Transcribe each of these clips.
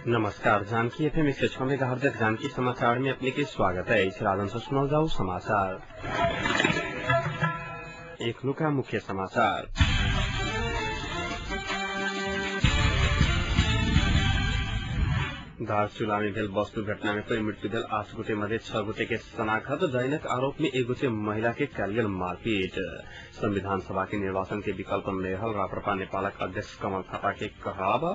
नमस्कार। Janaki FM 106 megahertz Janaki समाचार में अपने के स्वागत है। इस राजन से सुनाओ जाओ समाचार। एक लुका मुख्य समाचार। दार्चुला में भेल बस दुर्घटना में कोई मृत्यु भेल 8 गोटे मध्ये 6 गोटे के शनाखत दैनिक आरोप में 1 गोटे महिला के कयल गेल मारपीट। संविधान सभा के निर्वाचन के विकल्प में रहल राप्रपा नेपालक अध्यक्ष कमल थापा के कहब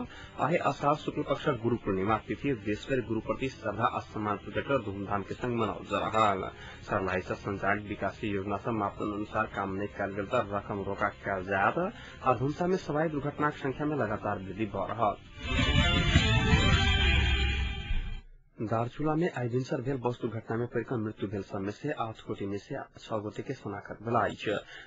आए आषाढ़ शुक्ल पक्ष गुरु पूर्णिमा तिथि देशभर गुरु प्रति श्रद्धा आ सम्मान प्रकट धूमधाम के संग मनाओल जा रहल। सर्लाही से संचालित विकास योजना से मापदंड अनुसार काम नहीं कयल गेल त रकम रोका कयल जायत आ धुमसा में सवाई दुर्घटना की संख्या में लगातार वृद्धि भ रहल। दार्चुला में आई दिनसर भेल बस दुर्घटना में परिकर मृत्यु भेल समय से 8 गोटे में से 6 गोटे के शनाखत भेल।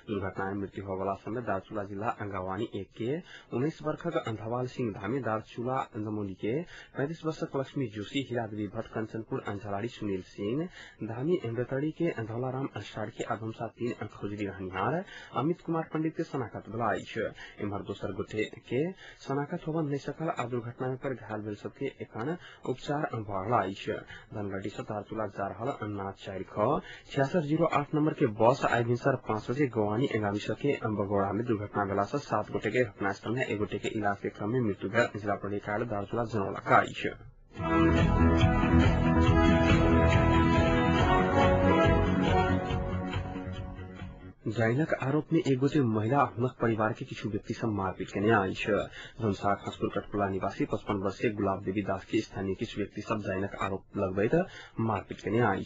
दुर्घटना में मृत्यु होवला समय दार्चुला जिला अंगावानी 1 के 19 वर्षक अंधावाल सिंह धामी, दार्चुला नमोली के 35 वर्षक लक्ष्मी जोशी, हीरादेवी भट्ट, कंचनपुर अंझलाड़ी सुनील सिंह धामी, एम्बेतड़ी के धौलाराम अंसार के आधमसा 3 खोजरी रहनिहार अमित कुमार पंडित के शनाखत भेल। इम्हर दोसर गोटे के शनाखत होबा नहीं सकल आ दुर्घटना में पर घायल भेल सबके एखन उपचार बढ़ धनगढ़ी से दार्चुला जा रहा अन्ना 4 6608 नंबर के बस आई भिनसर 5 बजे गवानी एगाविस के बगौड़ा में दुर्घटना भेला से 7 गोटे के घटनास्थल में 1 गोटे के इलाज के क्रम में मृत्यु भेल जिला प्राधिकार दार्चुला जनौलका। जाइनक आरोप में 1 गोटे महिला हुनक परिवार के किछु व्यक्ति से मारपीट करने आई धुमसा खसपुर कटपुला निवासी 55 वर्षीय गुलाब देवी दास के स्थानीय किछु व्यक्ति सब जाइनक आरोप लगबैत मारपीट करने आई।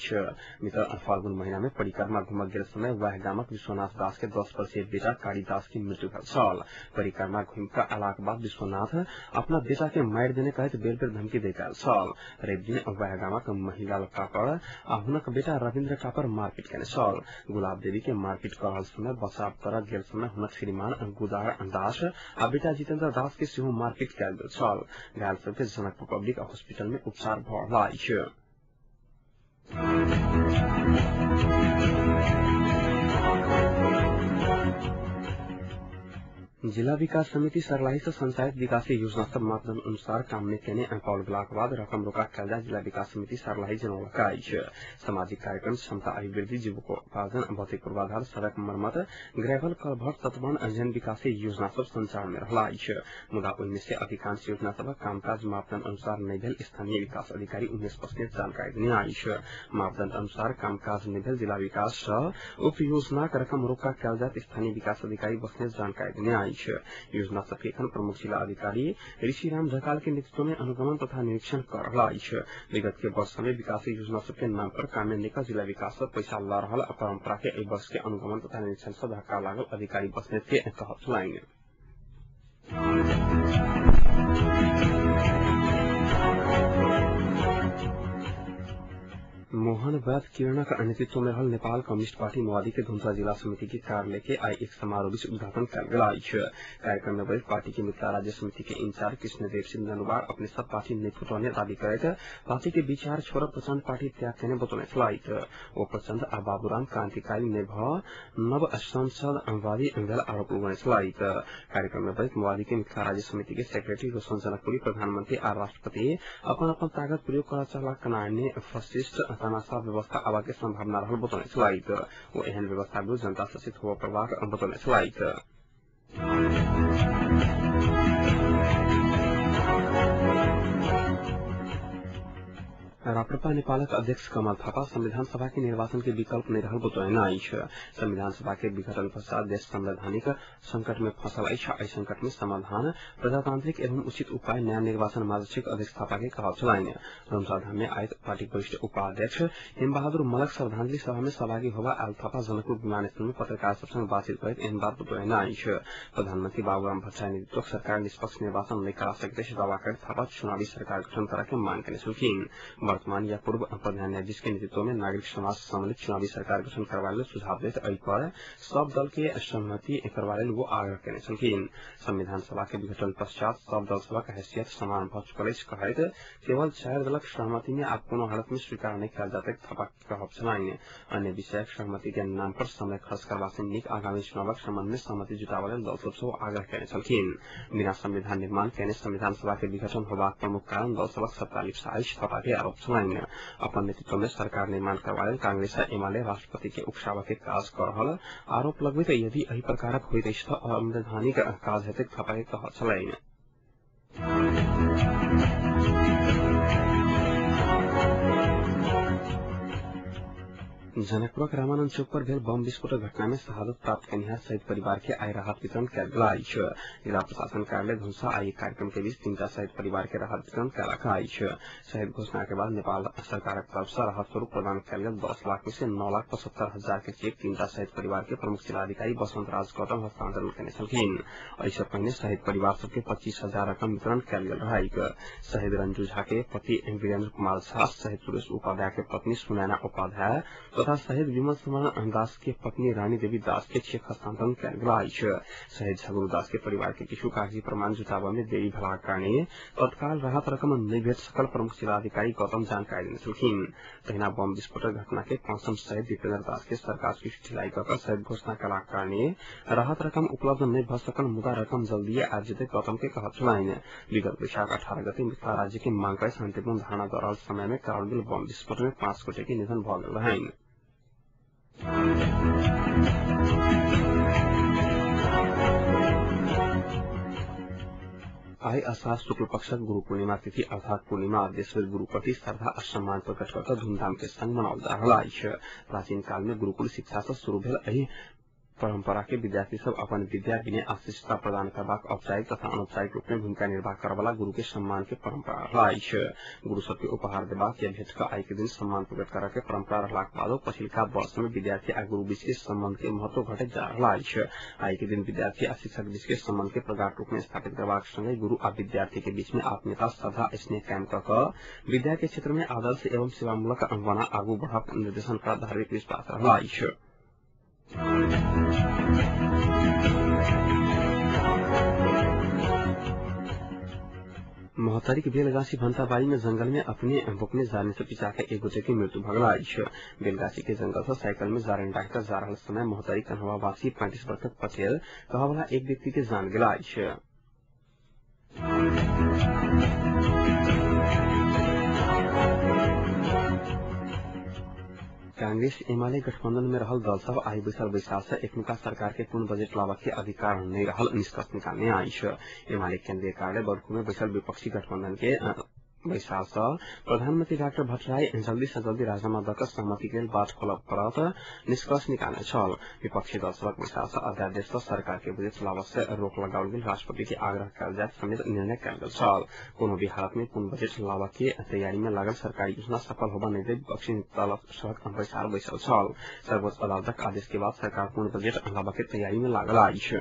मित्र फाल्गुन महीना में परिक्रमा घुमक गेल समय वह गामक विश्वनाथ दास के 10 वर्षीय बेटा काली दास की मृत्यु भेल छल। परिक्रमा घुम कर अलाक बाद विश्वनाथ अपना बेटा के मारि देने कहत बेर बेर धमकी देत आयल छल। रवि दिन वह गामक महिला कापर आ हुनक बेटा रविन्द्र कापर मारपीट करने छल। गुलाब देवी के मारपीट समय बचाव कर गेल समय हुनक श्रीमान गुदार दास आ बेटा जितेन्द्र दास के सेहो मारपीट कयल गेल छल। घायल सबके जनकपुर पब्लिक हॉस्पिटल में उपचार भ रहल अछि। जिला विकास समिति सर्लाही से संचालित विकास योजना सब मापदंड अनुसार काम में केने पाउल गेलाक बाद रकम रोका कयल जाय जिला विकास समिति सर्लाही जनौलका अछि। सामाजिक कार्यक्रम, क्षमता अभिवृद्धि, जीविकोपार्जन, भौतिक पूर्वाधार, सड़क मरम्मत, ग्रेवल कलभट, तटबंध जन विकास योजना सब संचालन में रहला अछि। मुदा ओहिमे से अधिकांश योजना सब कामकाज मापदंड अनुसार नहीं भेल स्थानीय विकास अधिकारी 19 ने जानकारी देने अछि। मापदंड अनुसार कामकाज नहीं भेल जिला विकास उप योजना रकम रोका कयल जाय स्थानीय विकास अधिकारी बसने जानकारी देने योजना सबके एखन प्रमुख जिला अधिकारी ऋषिराम ढकाल के नेतृत्व में अनुगमन तथा निरीक्षण कर रहा है। विगत के वर्ष में विकास योजना सबके नाम पर काम में लेकर जिला विकास पर पैसा ला रहा परंपरा के एहि वर्ष के अनुगमन तथा निरीक्षण से धक्का लागल अधिकारी बसने के कहत। मोहन वैद किरणक नेतृत्व में रहल नेपाल कम्युनिस्ट पार्टी माओवादी के धुमसा जिला समिति के कार्यालय के आई एक समारोह बीच उद्घाटन कयल गेल। कार्यक्रम में वरिष्ठ पार्टी के मिथिला राज्य समिति के इंचार्ज कृष्णदेव सिंह धनुवार अपने सब पार्टी नहीं फुटौने दावी करते पार्टी के विचार छोड़ प्रचंड पार्टी त्याग करने बतौने छलाइत। वो प्रचंड आ बाबूराम क्रांतिकारी ने नव संसदवादी भेल आरोप लगौने छलाइत। कार्यक्रम में वरिष्ठ माओवादी के मिथिला राज्य समिति के सेक्रेटरी रोशन जनकपुरी, प्रधानमंत्री आ राष्ट्रपति अपन ताकत प्रयोग कर चला कनाने फसिस्ट तानाशाह व्यवस्था आवा के संभावना रहल बतौने छलाइत। वो एहन व्यवस्था विरुद्ध जनता शासित होबा प्रवाह बतौने छलाइत। राप्रपा नेपालक अध्यक्ष कमल थापा संविधान सभा के निर्वाचन के विकल्प नहीं रहल बतौने अछि। संविधान सभा के विघटन पश्चात देश संवैधानिक संकट में फंसल अछि। एहि संकट में समाधान प्रजातांत्रिक एवं उचित उपाय नया निर्वाचन मार्गदर्शक अध्यक्ष थापा के कहल छलनि। धर्मशाला में आयल पार्टी वरिष्ठ उपाध्यक्ष हेम बहादुर मलक श्रद्धांजलि सभा में सहभागी होबा आयल थापा जनकपुर विमानस्थल में पत्रकार सब संग बातचीत करैत एहन बात बतौने अछि। प्रधानमंत्री बाबूराम भट्टराय नेतृत्वक सरकार निष्पक्ष निर्वाचन नहीं करा सकते दावा करैत थापा चुनावी सरकार गठन करे के मांग केने छलखिन। वर्तमान या पूर्व प्रधान न्यायाधीश के नेतृत्व में नागरिक समाज सम्मिलित चुनावी सरकार गठन करवाने सुझाव देते एहि पर सब दल के सहमति करवाने वो आग्रह करने छलखिन। संविधान सभा के विघटन पश्चात सब दल सभा का हैसियत समान भ चुकल कहैत केवल 4 दलक सहमति में आप कोनो हालत में स्वीकार नहीं किया जाते थपा कहब छलाइन। अन्य विषय सहमति के नाम पर समय खर्च करवा से निक आगामी चुनावक संबंध में सहमति जुटावे दल सब आग्रह करने छलखिन। बिना संविधान निर्माण कैने संविधान सभा के विघटन होबाक प्रमुख कारण दल सबक सत्ता लिप्साइश थपा के आरोप छलाइन। अपन नेतृत्व में सरकार निर्माण करवाने कांग्रेस आ एमाले राष्ट्रपति के उकसावा के काज कर रहल आरोप लगबैत यदि एहि प्रकारक होइत अछि तऽ अवैधानिक काज हेतै थपा के कहल छलाइन। जनकपुर रामानंद चौक पर भेल बम विस्फोटक घटना में शहादत प्राप्त कनिहार शहीद परिवार के आय राहत वितरण कयल गेल अछि। जिला प्रशासन कार्यालय धुंसा आई कार्यक्रम के बीच 3टा शहीद परिवार के राहत वितरण कयलक अछि। शहीद घोषणा के बाद नेपाल सरकारक तरफ से राहत स्वरूप प्रदान कयल गेल 10 लाख में से 9,75,000 के चेक 3टा शहीद परिवार के प्रमुख जिलाधिकारी बसंत राज गौतम हस्तांतरण करने छलखिन। ऐसे पहले शहीद परिवार सबके 25,000 रकम वितरण कयल गेल रहैक। शहीद रंजू झा के पति वीरेंद्र कुमार झा, शहीद सुरेश उपाध्याय के पत्नी सुनैना उपाध्याय तथा शहीद विमल कुमार दास के पत्नी रानी देवी दास के चेक हस्तांतरण कयल गेल अछि। शहीद झगरू दास के परिवार के किछु कागजी प्रमाण जुटाबा में देरी भेलाक कारणे तत्काल राहत रकम नहि भेट सकल प्रमुख जिलाधिकारी गौतम जानकारी देने छलखिन। तहिना बम विस्फोटक घटना के 5म शहीद दीपेंद्र दास के सरकार की ढिलाई कऽ शहीद घोषणा कयलाक कारणे राहत रकम उपलब्ध नहि भऽ सकल मुदा रकम जल्दीए आबि जेतै गौतम के कहत छलाइन। विगत वैशाख 18 गते मिथिला राज्य के मांग कर शांतिपूर्ण धारणा दऽ रहल समय में कराओल गेल बम विस्फोट में 5 गोटे के निधन भऽ गेल रहनि। आई आषाढ़ शुक्ल पक्षक गुरु पूर्णिमा तिथि अर्थात पूर्णिमा देशभर गुरुप्रति श्रद्धा और सम्मान प्रकट कर धूमधाम के संग मनाओल जा रहल अछि। प्राचीन काल में गुरुकुल शिक्षा से शुरू भेल एहि परंपरा के विद्यार्थी सब अपन विद्या विनय आ शिष्टता प्रदान करबाक औपचारिक तथा अनौपचारिक रूप में भूमिका निर्वाह करय वाला गुरु के सम्मान के परंपरा अछि। गुरु सबके उपहार देबाक या भेंट कऽ आई के दिन सम्मान प्रकट करय के परंपरा रहलाक बादो पछिलका वर्ष में विद्यार्थी आ गुरु बीच के संबंध के महत्व घटैत जा रहल अछि। आई के दिन विद्यार्थी आ शिक्षक बीच के संबंध के प्रगाढ़ रूप में स्थापित करबाक संगे गुरु आ विद्यार्थी के बीच में आत्मीयता श्रद्धा स्नेह कायम कऽ विद्या के क्षेत्र में आदर्श एवं सेवामूलक अनुभवना आगू बढ़ब निर्देशन पर धार्मिक विश्वास रहल अछि। मोहतरी के बेलगाछी भंताबाड़ी में जंगल में अपने बुकने जाने से पिछा के एक गोटे की मृत्यु भऽ गेल अछि। बेलगाछी के जंगल से साइकिल में जारनि डाक्टर जा रहल समय मोहतरी कन्हवा वासी 35 वर्षक पटेल कहवा वाला एक व्यक्ति के जान गेल अछि। कांग्रेस एमाले गठबंधन में रहल दल सब आई बैसाल से एकनुका सरकार के पूर्ण बजट लाबक के अधिकार नहीं रहल निष्कर्ष निकालने अछि। एमाले केंद्रीय कार्यालय बरखू में बैसल विपक्षी गठबंधन के बैसाल से प्रधानमंत्री डॉक्टर भट्टराई जल्दी से जल्दी राजीनामा दऽ सहमति के बात खोलब पड़त निष्कर्ष निकालने छल। विपक्षी दल सबक बैसाल से अध्यादेश से सरकार के बजट लाबक से रोक लगाओल गेल राष्ट्रपति के आग्रह कयल जाय समेत निर्णय कयल गेल छल। कोनो भी हालत में पूर्ण बजट लाबक के तैयारी में लागल सरकारी योजना सफल होबा नहीं दे विपक्षी दल सबक बैसल छल। सर्वोच्च अदालतक आदेश के बाद सरकार पूर्ण बजट लाबक के तैयारी में लागल अछि।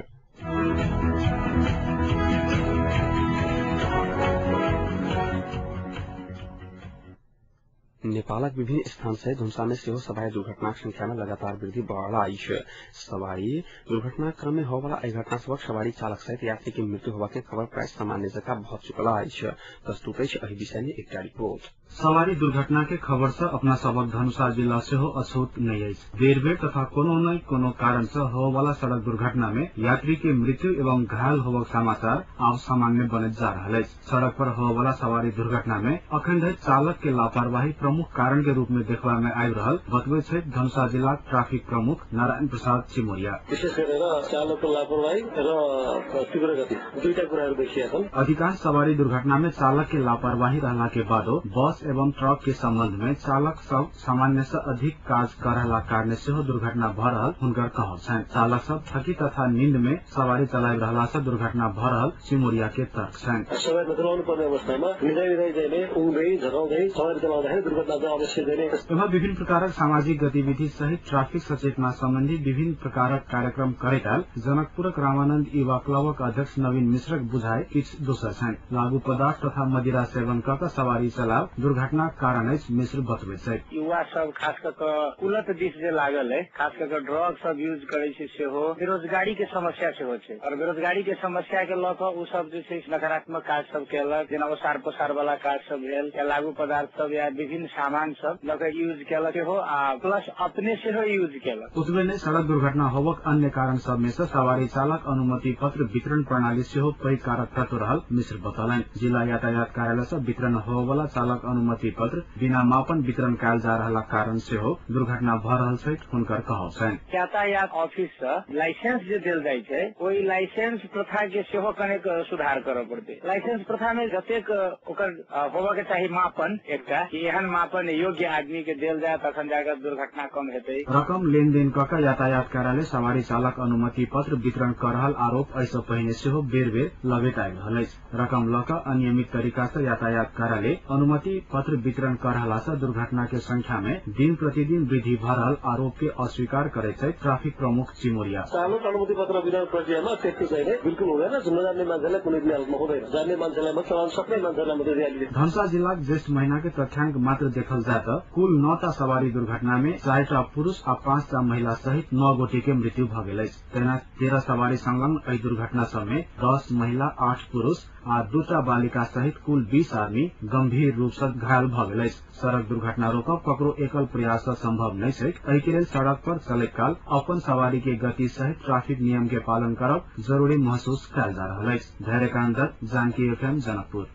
नेपालक विभिन्न स्थान सहित धुंसा में सेहो सवारी दुर्घटनाक संख्या में लगातार वृद्धि भऽ रहल अछि। सवारी दुर्घटना क्रम में होबय वाला एहि घटना सबक सवारी चालक सहित यात्री के मृत्यु होबा के खबर प्राय सामान्य जकाँ भऽ चुकल अछि। प्रस्तुत अछि एहि विषय में एकटा रिपोर्ट। सवारी दुर्घटना के खबर से अपना सबक धनुषा जिला से हो अछूत नहीं अछि। बेर बेर तथा कोनो न कोनो कारण से होबय वाला सड़क दुर्घटना में यात्री के मृत्यु एवं घायल होबक समाचार आब सामान्य बनैत जा रहल अछि। सड़क पर होबय वाला सवारी दुर्घटना में अखन धरि चालक के लापरवाही प्रमुख कारण के रूप में देखबा में आबि रहल बतबै छथि धनुषा जिला ट्राफिक प्रमुख नारायण प्रसाद चिमोरिया। विशेष गरेर चालकको लापरवाही र तीव्र गति दुईटा कुराहरू देखिएका छन्। अधिकांश सवारी दुर्घटना में चालक के लापरवाही रहला के बादो बस एवं ट्रक के संबंध में चालक सब सामान्य से अधिक काज करला कारण से दुर्घटना भऽ रहल हुनकर कहब छनि। चालक सब थकी तथा नींद में सवारी चलाबि रहला से दुर्घटना भऽ रहल चिमोरिया के तर्क छनि। सवारी नचलाउनु पर्ने अवस्थामा निदाइ जाने उङ्दै झराउँदै सवारी चलाउँदाखेरि दुर्घटना चाहिँ अवश्य हुने। एवं विभिन्न प्रकारक सामाजिक गतिविधि सहित ट्राफिक सचेतना सम्बन्धी विभिन्न प्रकारक कार्यक्रम करेकाल जनकपुरक रामानंद युवा क्लबक अध्यक्ष नवीन मिश्रक बुझाइ किछु दोसर छनि। लागू पदार्थ तथा मदिरा सेवन कऽ सवारी चलाब दुर्घटना कारण मिश्र बतबै छै। युवा सब खास कर कुलत दिस जे लागल है, खास कर ड्रग सब यूज करे छै सेहो, बेरोजगारी के समस्या सेहो छै और बेरोजगारी के समस्या के लऽ कऽ उ सब जे छै नकारात्मक काज सब केलक, जेना ओसार पसार वाला काज सब भेल या लागू पदार्थ सब या विभिन्न सामान सब लऽ कऽ यूज केलक हो आ प्लस अपने सेहो यूज केलक। उसबे नै सड़क दुर्घटना होबक अन्य कारण सब में से सवारी चालक अनुमति पत्र वितरण प्रणाली सेहो पैघ कारक तत्व रहल मिश्र बतौलनि। जिला यातायात कार्यालय से वितरण होबय वाला चालक अनुमति पत्र बिना मापन वितरण कयल जा रहला कारण सेहो दुर्घटना भ रहल छै हुनकर कहब छनि। यातायात ऑफिस से लाइसेंस जे देल जाइ छै ओहि लाइसेंस प्रथा के सेहो कनेक सुधार करऽ पड़तै। लाइसेंस प्रथा में जतेक ओकर होबऽ के चाही मापन, एकटा कि एहन मापन योग्य आदमी के देल जाय तखन जाकर दुर्घटना कम हेतै। रकम लेनदेन क के यातायात कार्यालय सवारी चालक अनुमति पत्र वितरण कर रहल आरोप ऐसे पहिने सेहो बेर बेर लगेत आबि रहल अछि। रकम ल क अनियमित तरीका से यातायात कार्यालय अनुमति पत्र वितरण कर रहला से दुर्घटना के संख्या में दिन प्रतिदिन वृद्धि भ रहल आरोप के अस्वीकार करे छै ट्राफिक प्रमुख चिमोरिया। चालक अनुमति पत्र वितरण प्रक्रियामा सेफ्टी चाहिँ बिल्कुल हुँदैन। नजान्ने मान्छेलाई कुनै पनि हालतमा हुँदैन, जान्ने मान्छेलाई मात्र चलाउन सक्ने मान्छेलाई मात्रै रियालिटी। धनुषा जिल्ला ज्येष्ठ महीना के तथ्याङ्क मात्र देखल जाए त कुल 9टा सवारी दुर्घटना में 4टा पुरुष आ 5टा महिला सहित 9 गोटे के मृत्यु भ गेल अछि। तेना 13 सवारी संलग्न एहि दुर्घटना सब में 10 महिला 8 पुरुष आ 2टा बालिका सहित कुल 20 आदमी गंभीर रूप से घायल भ गेल अछि। सड़क दुर्घटना रोकब ककरो एकल प्रयास से संभव नहि छै। एहि के लेल सड़क पर चलैत काल अपन सवारी के गति सहित ट्रैफिक नियम के पालन करब जरूरी महसूस कयल जा रहल अछि। धैर्यकान्त दत्त, जानकी एफएम, जनकपुर।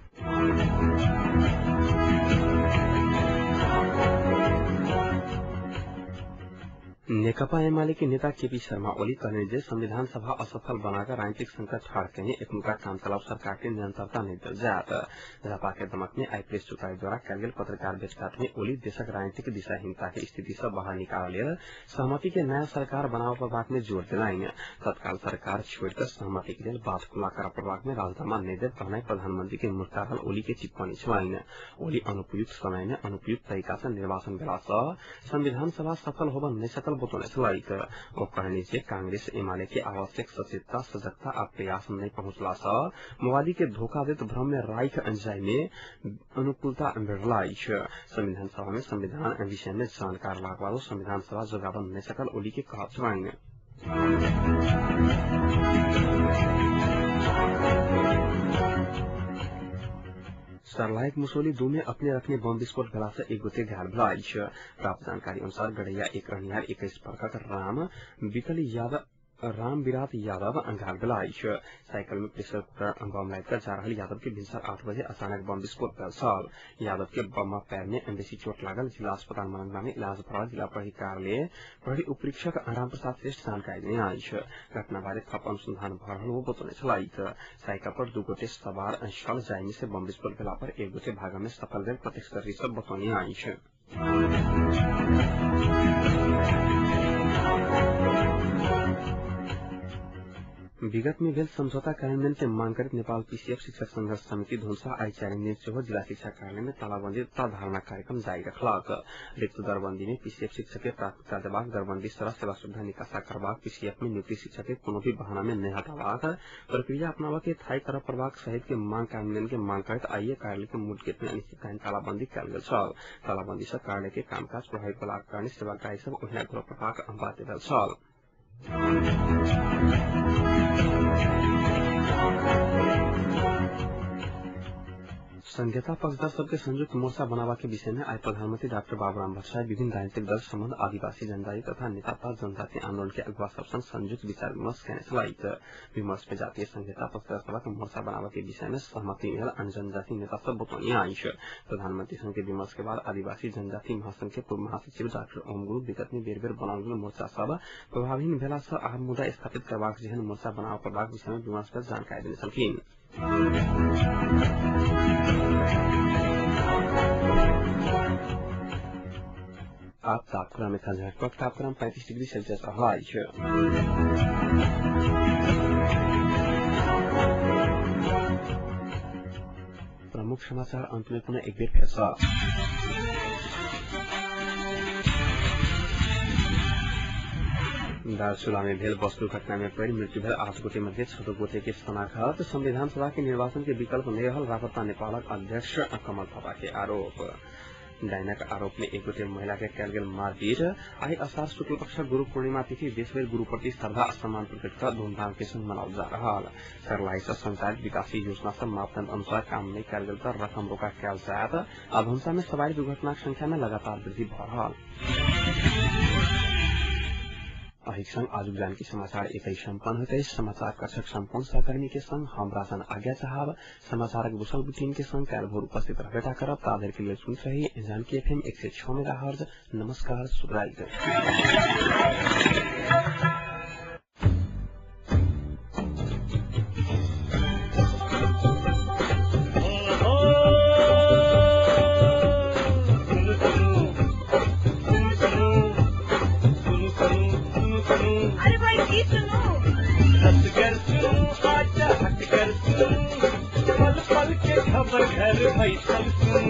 नेकपा एमाले के नेता केपी शर्मा ओली कहने जे संविधान सभा असफल बनाकर राजनीतिक संकट ठाड़ कहीं एखनुका काम चलाउ सरकार के निरंतरता नहीं देल जात। झापा के दमक में आई प्रेस चुकाई द्वारा कयल गेल पत्रकार भेटघाट में ओली देशक राजनीतिक दिशाहीनता के स्थिति से बाहर निकाल लेल सहमति के नया सरकार बनाव पर बात में जोर दिलाइन। तत्काल सरकार छोड़कर सहमति के लिए बात खुला कर प्रभाग में राजनामा नहीं दे कहना प्रधानमंत्री के मुख्तार ओली के टिप्पणी छुआइन। ओली अनुपयुक्त समय में अनुपयुक्त तरीका से निर्वाचन भेला संविधान सभा सफल होबा नहीं सकल बतौने छलाइक। वो कहने से कांग्रेस एमाले के आवश्यक सचेतता सजगता आ प्रयास नहीं पहुंचला सा मोवादी के धोखा देत भ्रम में राइख अंजाय में अनुकूलता बढ़लाई। संविधान सभा में संविधान विषय में जानकार लागवालो संविधान सभा जोगाबन नहीं सकल ओली के कहब छलाइन। सर्लाइक मुसोली 2 में अपने रखने बम विस्फोट भेला से एक गोटे घायल भेल। प्राप्त जानकारी अनुसार गड़ैया एक रहनिहार 21 वर्षक राम विराट यादव घायल भेल। साइकिल में प्रेशर कुकर बम लादकर जा रहल यादव के भिनसर 8 बजे अचानक बम विस्फोट भेल छल। यादव के बम पैर में बेसी चोट लागल। जिला अस्पताल मलंगवा में इलाज भरल जिला प्रहरी कार्यालय प्रहरी उपरीक्षक राम प्रसाद श्रेष्ठ जानकारी देने आई। घटना बारे थप अनुसंधान भ रहल वो बतौने छलाइक। साइकिल पर 2 गोटे सवार छल जाहि से बम विस्फोट भेला पर एक गोटे भागा में सफल भेल प्रत्यक्षदर्शी सब बतौने आई। विगत में भेल समझौता कार्यान्वयन के मांग करत नेपाल पीसीएफ शिक्षक संघर्ष समिति धनुषा आई 4 दिन से जिला शिक्षा कार्यालय में तालाबंदी तथा धारणा कार्यक्रम जारी रखलक। रिक्त दरबंदी में पीसीएफ शिक्षक के प्राथमिकता देबाक, दरबंदी सड़क सेवा सुविधा निकासा करबाक, पीसीएफ में नियुक्ति शिक्षक के कोनो भी बहाना में नहीं हटाबाक, प्रक्रिया अपनावा के थाई कर प्रभाग सहित के मांग कार्यान्वयन के मांग करत आइए कार्यालय के मुठ गेट में अनिश्चितकालीन तालाबंदी कयल गेल छल। तालाबंदी से कार्यालय के कामकाज प्रभावित भेलाक कारणे सेवाग्राही सब ओहिना गृह प्रभाग बाध्य भेल छल। संघीयता पक्षधर सबके संयुक्त मोर्चा बनावा के विषय में आज प्रधानमंत्री डॉक्टर बाबूराम भट्टराई विभिन्न राजनीतिक दल संबंध आदिवासी जनजाति तथा नेता जनजाति आंदोलन के अगुवा सब संग संयुक्त विचार विमर्श करने छलाइक। विमर्श में जातीय संघीयता पक्षधर सभा के मोर्चा बनावा के विषय में सहमति मिलल अन्य जनजाति नेता सब बतौनी आई। प्रधानमंत्री संघ के विमर्श के बाद आदिवासी जनजाति महासंघ के पूर्व महासचिव डॉक्टर ओम गुरु विगत में बेर बेर बनाओल गेल मोर्चा सब प्रभावहीन भेला से अहम मुद्दा स्थापित करबाक जेहन मोर्चा बनावा करबाक विषय में विमर्श पर जानकारी देने छलखिन। आज तापक्रम में था झटपट तापक्रम 35 डिग्री सेल्सियस रहा। प्रमुख समाचार अंत में पुनः एक बार फिर दार्चुला में भेल बस दुर्घटना में परि मृत्यु भेल 8 गोटे मध्ये 6 गोटे के शनाखत संविधान सभा के निर्वाचन के विकल्प नहीं रहल रापत्ता नेपालक अध्यक्ष कमल थापा के आरोप। डाइनक आरोप में एक गोटे महिला के कयल गेल मारपीट। आई असार शुक्ल पक्ष गुरु पूर्णिमा तिथि देशभर गुरु प्रति श्रद्धा और सम्मान प्रकट कर धूमधाम के संग मनाओल जा रहा। सर्लाही से संचालित विकासी योजना से मापदंड अनुसार काम नहीं कयल गेल तर रकम रोका कयल जायत। अभंसा में सवारी दुर्घटना की संख्या में लगातार वृद्धि भ रहा। अहिक संग आज बिहान की समाचार एक सम्पन्न होते समाचार कक्षक सम्पूर्ण सहकर्मी के संग हम राजन आज्ञा चाहब। समाचार बुसल बुलेटिन के संग कैल भोर उपस्थित रहबेटा करब तादेर के लिए सुन रही जानकी एफएम 106 मेगाहर्ट्ज। नमस्कार, शुभ पल पल के खबर घर भाई सब सुन